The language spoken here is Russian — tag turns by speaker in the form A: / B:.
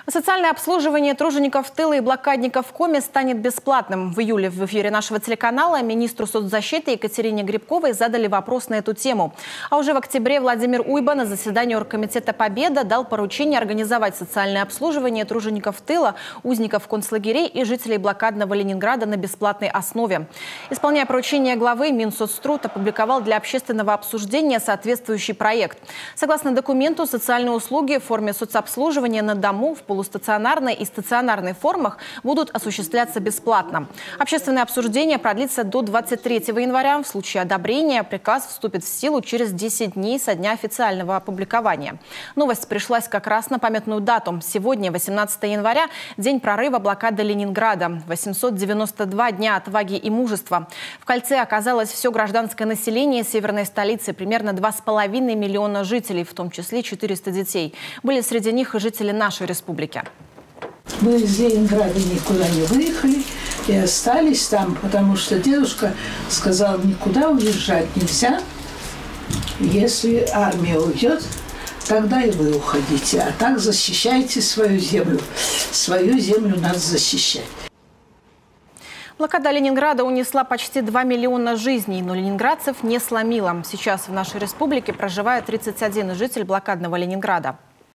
A: Социальное обслуживание тружеников тыла и блокадников в коме станет бесплатным. В июле в эфире нашего телеканала министру соцзащиты Екатерине Грибковой задали вопрос на эту тему. А уже в октябре Владимир Уйба на заседании Оргкомитета «Победа» дал поручение организовать социальное обслуживание тружеников тыла, узников концлагерей и жителей блокадного Ленинграда на бесплатной основе. Исполняя поручение главы, Минсоцтруд опубликовал для общественного обсуждения соответствующий проект. Согласно документу, социальные услуги в форме соцобслуживания на дому, в полустационарной и стационарной формах будут осуществляться бесплатно. Общественное обсуждение продлится до 23 января. В случае одобрения приказ вступит в силу через 10 дней со дня официального опубликования. Новость пришлась как раз на памятную дату. Сегодня, 18 января, день прорыва блокады Ленинграда. 892 дня отваги и мужества. В кольце оказалось все гражданское население северной столицы. Примерно 2,5 миллиона жителей, в том числе 400 детей. Были среди них и жители нашей республики.
B: Мы из Ленинграда никуда не выехали и остались там, потому что дедушка сказал, никуда уезжать нельзя. Если армия уйдет, тогда и вы уходите. А так защищайте свою землю. Свою землю надо защищать.
A: Блокада Ленинграда унесла почти 2 миллиона жизней, но ленинградцев не сломила. Сейчас в нашей республике проживает 31 житель блокадного Ленинграда.